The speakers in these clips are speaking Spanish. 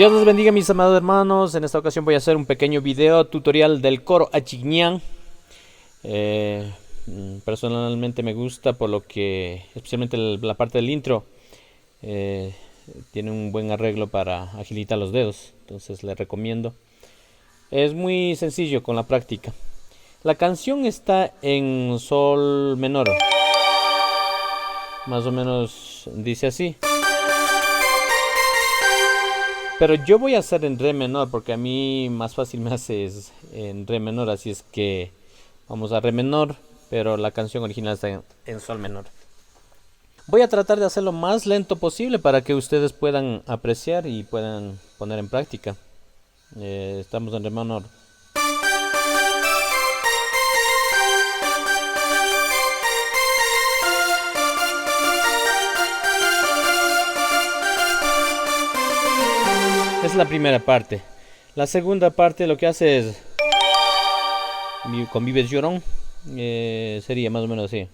Dios les bendiga, mis amados hermanos. En esta ocasión voy a hacer un pequeño video tutorial del coro Achigñán. Personalmente me gusta, por lo que especialmente la parte del intro tiene un buen arreglo para agilitar los dedos, entonces les recomiendo. Es muy sencillo con la práctica. La canción está en sol menor, más o menos dice así. Pero yo voy a hacer en re menor porque a mí más fácil me hace es en re menor, así es que vamos a re menor, pero la canción original está en sol menor. Voy a tratar de hacerlo más lento posible para que ustedes puedan apreciar y puedan poner en práctica. Estamos en re menor. Es la primera parte. La segunda parte lo que hace es con vives llorón, sería más o menos así.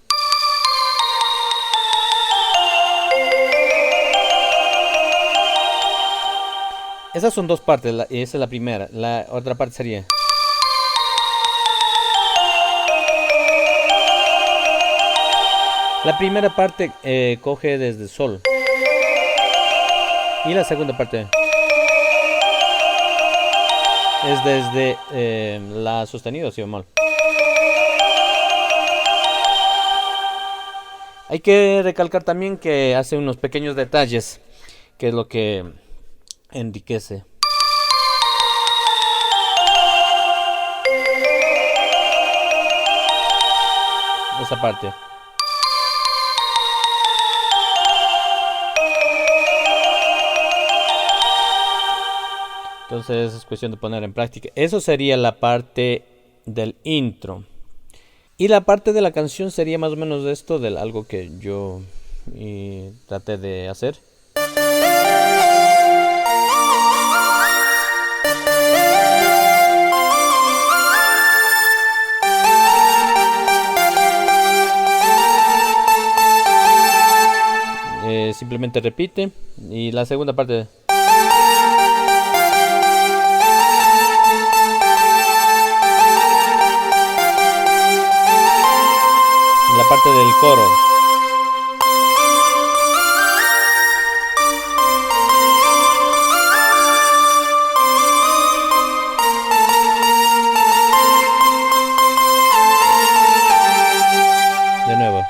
Esas son dos partes, esa es la primera. La otra parte sería la primera parte, coge desde sol, y la segunda parte es desde la sostenido, si bemol. Hay que recalcar también que hace unos pequeños detalles, que es lo que enriquece. Esa parte. Entonces es cuestión de poner en práctica. Eso sería la parte del intro. Y la parte de la canción sería más o menos esto, de algo que yo traté de hacer. Simplemente repite. Y la segunda parte. La parte del coro. De nuevo.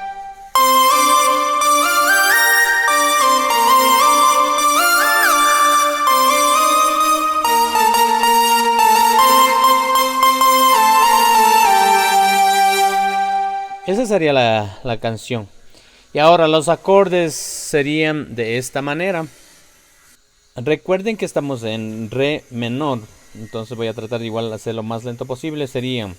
Esa sería la canción. Y ahora los acordes serían de esta manera. Recuerden que estamos en re menor, entonces voy a tratar igual de hacerlo lo más lento posible. Serían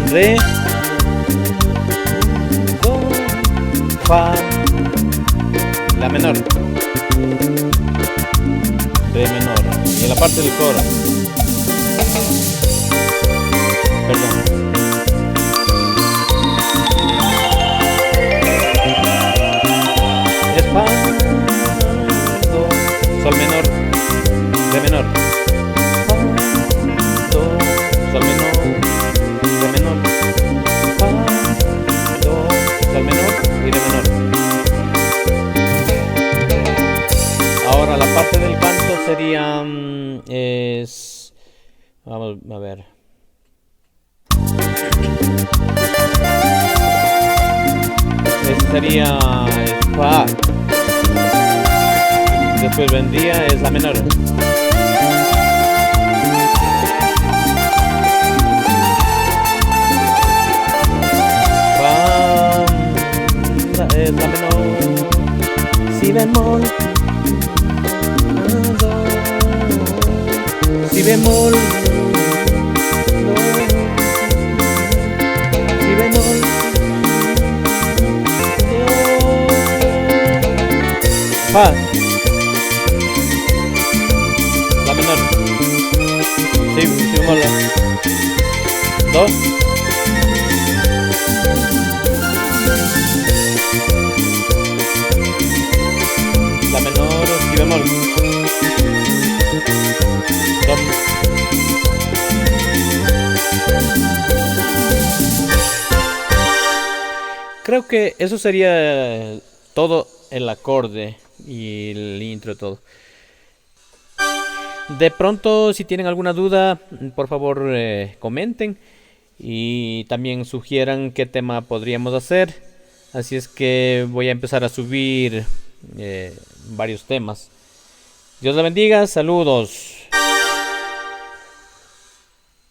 re, do, fa, la menor, re menor, y en la parte del coro, perdón, es fa, do, sol menor, re menor, fa, do, sol menor, re menor, fa, do, sol menor y re menor. Ahora la parte del canto sería vamos a ver. Este sería fa. Después vendría es la menor. Fa es la menor. Si bemol. Si bemol, do, si bemol, do, fa, la menor, si bemol, dos, la menor, si bemol, do. Creo que eso sería todo el acorde y el intro, todo. De pronto, si tienen alguna duda, por favor comenten y también sugieran qué tema podríamos hacer. Así es que voy a empezar a subir varios temas. Dios la bendiga, saludos.